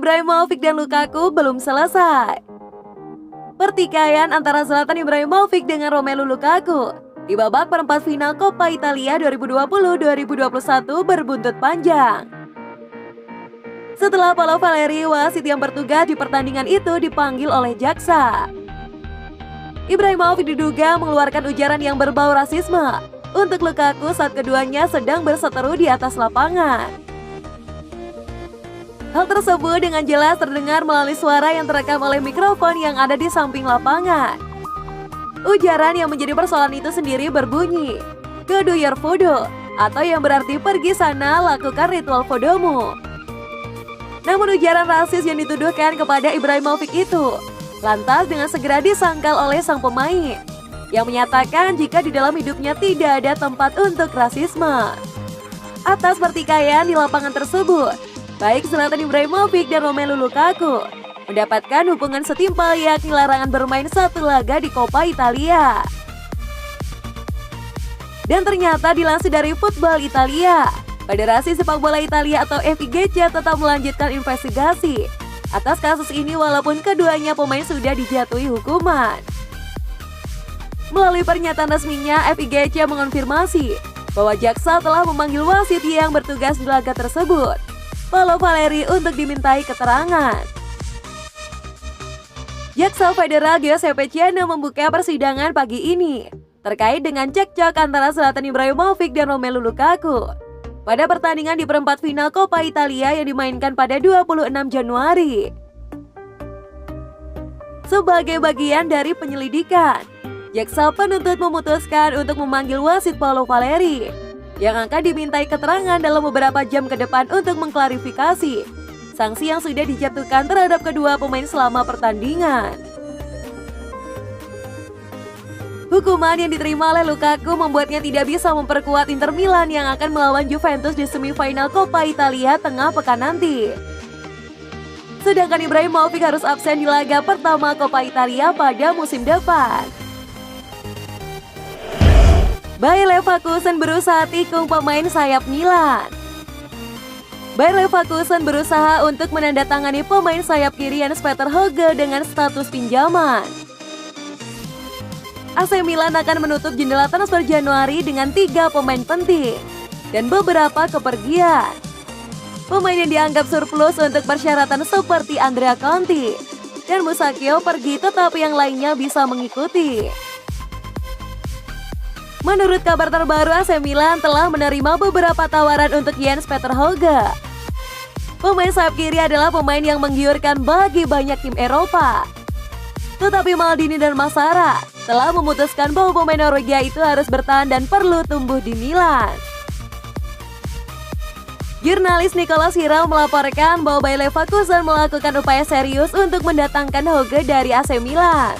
Ibrahimovic dan Lukaku belum selesai. Pertikaian antara Zlatan Ibrahimovic dengan Romelu Lukaku di babak perempat final Coppa Italia 2020-2021 berbuntut panjang. Setelah Paolo Valeri, wasit yang bertugas di pertandingan itu, dipanggil oleh jaksa, Ibrahimovic diduga mengeluarkan ujaran yang berbau rasisme untuk Lukaku saat keduanya sedang berseteru di atas lapangan. Hal tersebut dengan jelas terdengar melalui suara yang terekam oleh mikrofon yang ada di samping lapangan. Ujaran yang menjadi persoalan itu sendiri berbunyi, "Go do your voodoo," atau yang berarti pergi sana lakukan ritual voodoomu. Namun ujaran rasis yang dituduhkan kepada Ibrahimovic itu lantas dengan segera disangkal oleh sang pemain yang menyatakan jika di dalam hidupnya tidak ada tempat untuk rasisme. Atas pertikaian di lapangan tersebut, baik Zlatan Ibrahimovic dan Romelu Lukaku mendapatkan hukuman setimpal, yakni larangan bermain satu laga di Coppa Italia. Dan ternyata dilansir dari Football Italia, Federasi Sepak Bola Italia atau FIGC tetap melanjutkan investigasi atas kasus ini walaupun keduanya pemain sudah dijatuhi hukuman. Melalui pernyataan resminya, FIGC mengonfirmasi bahwa jaksa telah memanggil wasit yang bertugas di laga tersebut, Paolo Valeri, untuk dimintai keterangan. Jaksa Federal Giuseppe Ciano membuka persidangan pagi ini terkait dengan cekcok antara Zlatan Ibrahimovic dan Romelu Lukaku pada pertandingan di perempat final Coppa Italia yang dimainkan pada 26 Januari. Sebagai bagian dari penyelidikan, jaksa penuntut memutuskan untuk memanggil wasit Paolo Valeri yang akan dimintai keterangan dalam beberapa jam ke depan untuk mengklarifikasi sanksi yang sudah dijatuhkan terhadap kedua pemain selama pertandingan. Hukuman yang diterima oleh Lukaku membuatnya tidak bisa memperkuat Inter Milan yang akan melawan Juventus di semifinal Coppa Italia tengah pekan nanti. Sedangkan Ibrahimovic harus absen di laga pertama Coppa Italia pada musim depan. Bayer Leverkusen berusaha tikung pemain sayap Milan. Bayer Leverkusen berusaha untuk menandatangani pemain sayap kiri Hans-Peter Hauge dengan status pinjaman. AC Milan akan menutup jendela transfer Januari dengan 3 pemain penting dan beberapa kepergian. Pemain yang dianggap surplus untuk persyaratan seperti Andrea Conti dan Musakio pergi, tetapi yang lainnya bisa mengikuti. Menurut kabar terbaru, AC Milan telah menerima beberapa tawaran untuk Hans-Peter Hauge. Pemain sayap kiri adalah pemain yang menggiurkan bagi banyak tim Eropa. Tetapi Maldini dan Massara telah memutuskan bahwa pemain Norwegia itu harus bertahan dan perlu tumbuh di Milan. Jurnalis Nicolas Hira melaporkan bahwa Bayer Leverkusen melakukan upaya serius untuk mendatangkan Hauge dari AC Milan.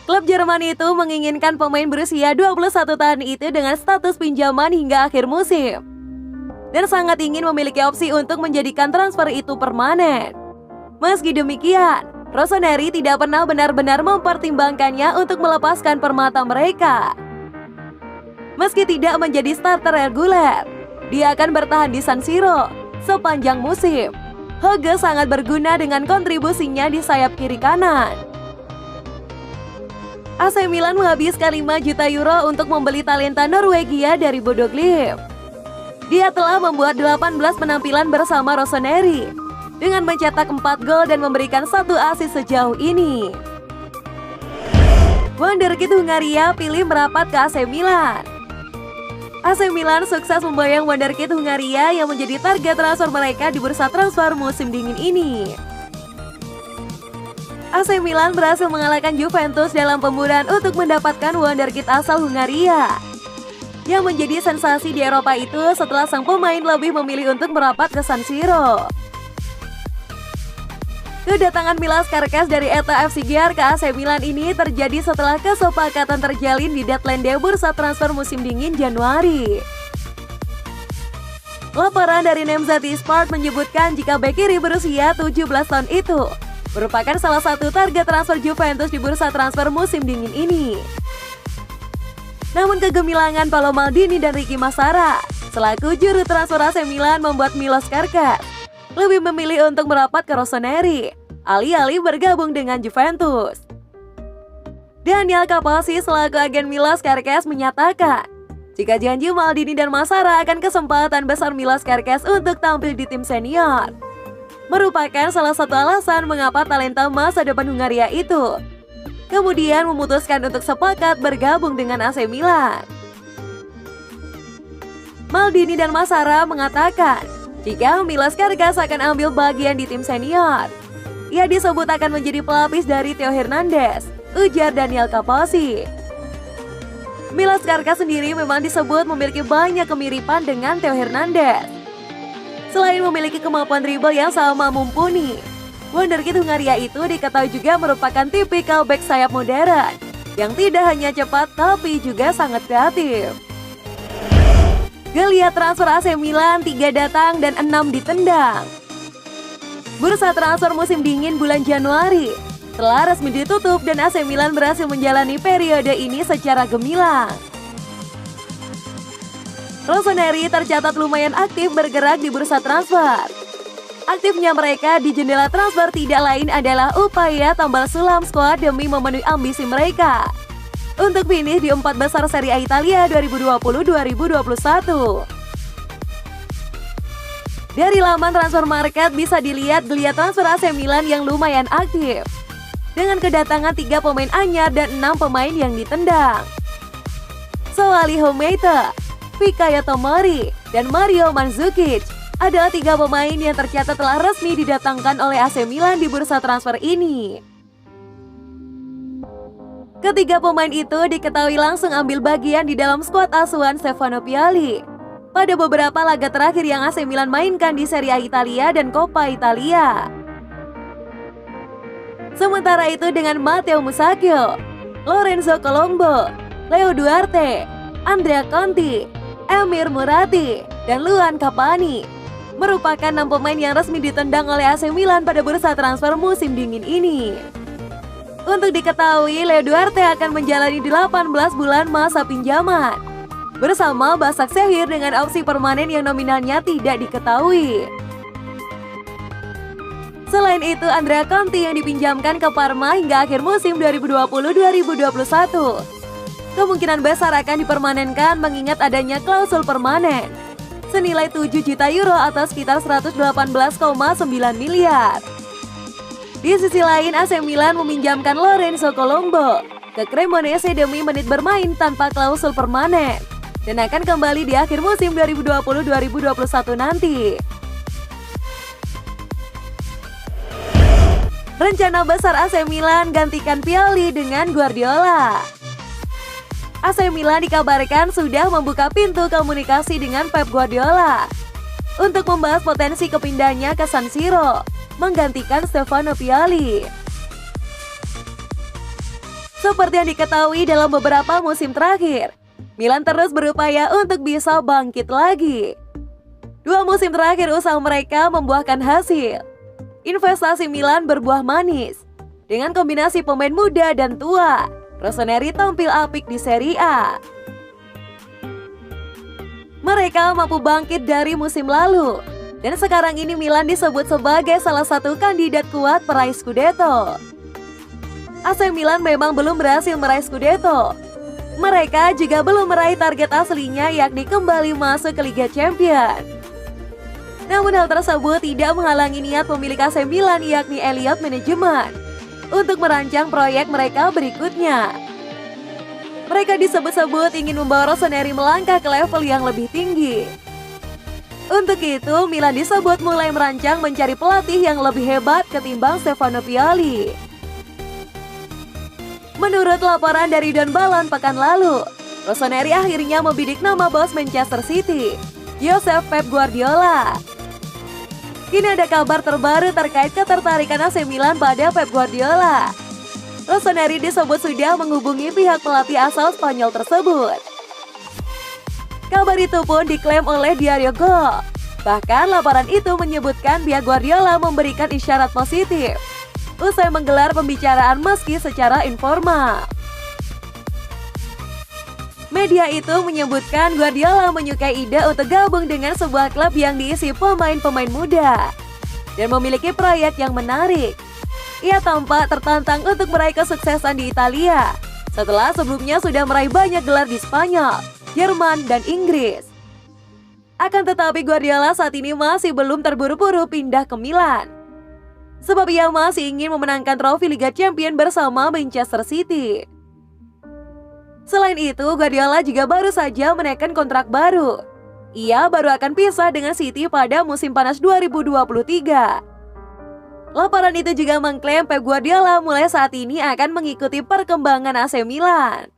Klub Jerman itu menginginkan pemain berusia 21 tahun itu dengan status pinjaman hingga akhir musim dan sangat ingin memiliki opsi untuk menjadikan transfer itu permanen. Meski demikian, Rossoneri tidak pernah benar-benar mempertimbangkannya untuk melepaskan permata mereka. Meski tidak menjadi starter reguler, dia akan bertahan di San Siro sepanjang musim. Hauge sangat berguna dengan kontribusinya di sayap kiri kanan. AC Milan menghabiskan 5 juta euro untuk membeli talenta Norwegia dari Bodo Glimt. Dia telah membuat 18 penampilan bersama Rossoneri dengan mencetak 4 gol dan memberikan 1 assist sejauh ini. Wonderkid Hungaria pilih merapat ke AC Milan. AC Milan sukses memboyong Wonderkid Hungaria yang menjadi target transfer mereka di bursa transfer musim dingin ini. AC Milan berhasil mengalahkan Juventus dalam pemburuan untuk mendapatkan Wonderkid asal Hungaria yang menjadi sensasi di Eropa itu setelah sang pemain lebih memilih untuk merapat ke San Siro. Kedatangan Milas Kerkez dari ETA FC Győr ke AC Milan ini terjadi setelah kesepakatan terjalin di deadline bursa transfer musim dingin Januari. Laporan dari Nemzati Sport menyebutkan jika bek kiri berusia 17 tahun itu merupakan salah satu target transfer Juventus di bursa transfer musim dingin ini. Namun kegemilangan Paolo Maldini dan Ricky Massara selaku juru transfer AC Milan membuat Milos Kerkez lebih memilih untuk merapat ke Rossoneri, alih-alih bergabung dengan Juventus. Daniel Capozzi selaku agen Milos Kerkez menyatakan, jika janji Maldini dan Massara akan kesempatan besar Milos Kerkez untuk tampil di tim senior, merupakan salah satu alasan mengapa talenta masa depan Hungaria itu kemudian memutuskan untuk sepakat bergabung dengan AC Milan. Maldini dan Massara mengatakan, jika Milos Kerkez akan ambil bagian di tim senior, ia disebut akan menjadi pelapis dari Theo Hernandez, ujar Daniel Capozzi. Milos Kerkez sendiri memang disebut memiliki banyak kemiripan dengan Theo Hernandez. Selain memiliki kemampuan dribble yang sama mumpuni, wonderkid Hungaria itu diketahui juga merupakan tipikal bek sayap modern yang tidak hanya cepat tapi juga sangat kreatif. Geliat transfer AC Milan 3 datang dan 6 ditendang. Bursa transfer musim dingin bulan Januari telah resmi ditutup dan AC Milan berhasil menjalani periode ini secara gemilang. Rossoneri tercatat lumayan aktif bergerak di bursa transfer. Aktifnya mereka di jendela transfer tidak lain adalah upaya tambal sulam skuad demi memenuhi ambisi mereka untuk finish di 4 besar Serie A Italia 2020-2021. Dari laman transfer market bisa dilihat geliat transfer AC Milan yang lumayan aktif dengan kedatangan 3 pemain anyar dan 6 pemain yang ditendang. Salih Hamidata, Fikayo Tomori, dan Mario Mandzukic adalah 3 pemain yang tercatat telah resmi didatangkan oleh AC Milan di bursa transfer ini. Ketiga pemain itu diketahui langsung ambil bagian di dalam skuad asuhan Stefano Pioli pada beberapa laga terakhir yang AC Milan mainkan di Serie A Italia dan Coppa Italia. Sementara itu dengan Matteo Musacchio, Lorenzo Colombo, Leo Duarte, Andrea Conti, Emir Murati, dan Luan Capani merupakan 6 pemain yang resmi ditendang oleh AC Milan pada bursa transfer musim dingin ini. Untuk diketahui, Leo Duarte akan menjalani 18 bulan masa pinjaman bersama Başakşehir dengan opsi permanen yang nominalnya tidak diketahui. Selain itu, Andrea Conti yang dipinjamkan ke Parma hingga akhir musim 2020-2021 kemungkinan besar akan dipermanenkan mengingat adanya klausul permanen senilai 7 juta euro atau sekitar 118,9 miliar. Di sisi lain, AC Milan meminjamkan Lorenzo Colombo ke Cremonese demi menit bermain tanpa klausul permanen dan akan kembali di akhir musim 2020-2021 nanti. Rencana besar AC Milan gantikan Pioli dengan Guardiola. AC Milan dikabarkan sudah membuka pintu komunikasi dengan Pep Guardiola untuk membahas potensi kepindahannya ke San Siro menggantikan Stefano Pioli. Seperti yang diketahui dalam beberapa musim terakhir, Milan terus berupaya untuk bisa bangkit lagi. 2 musim terakhir usaha mereka membuahkan hasil. Investasi Milan berbuah manis. Dengan kombinasi pemain muda dan tua, Rossoneri tampil apik di Serie A. Mereka mampu bangkit dari musim lalu, dan sekarang ini Milan disebut sebagai salah satu kandidat kuat peraih Scudetto. AC Milan memang belum berhasil meraih Scudetto. Mereka juga belum meraih target aslinya yakni kembali masuk ke Liga Champions. Namun hal tersebut tidak menghalangi niat pemilik AC Milan yakni Elliott Management untuk merancang proyek mereka berikutnya. Mereka disebut-sebut ingin membawa Rossoneri melangkah ke level yang lebih tinggi. Untuk itu, Milan disebut mulai merancang mencari pelatih yang lebih hebat ketimbang Stefano Pioli. Menurut laporan dari Don Balon pekan lalu, Rossoneri akhirnya membidik nama bos Manchester City, Josep Pep Guardiola. Kini ada kabar terbaru terkait ketertarikan AC Milan pada Pep Guardiola. Rossoneri disebut sudah menghubungi pihak pelatih asal Spanyol tersebut. Kabar itu pun diklaim oleh Diario Gol. Bahkan laporan itu menyebutkan pihak Guardiola memberikan isyarat positif usai menggelar pembicaraan meski secara informal. Media itu menyebutkan Guardiola menyukai ide untuk gabung dengan sebuah klub yang diisi pemain-pemain muda dan memiliki proyek yang menarik. Ia tampak tertantang untuk meraih kesuksesan di Italia, setelah sebelumnya sudah meraih banyak gelar di Spanyol, Jerman, dan Inggris. Akan tetapi Guardiola saat ini masih belum terburu-buru pindah ke Milan, sebab ia masih ingin memenangkan trofi Liga Champions bersama Manchester City. Selain itu, Guardiola juga baru saja menaikkan kontrak baru. Ia baru akan pisah dengan City pada musim panas 2023. Laporan itu juga mengklaim Pep Guardiola mulai saat ini akan mengikuti perkembangan AC Milan.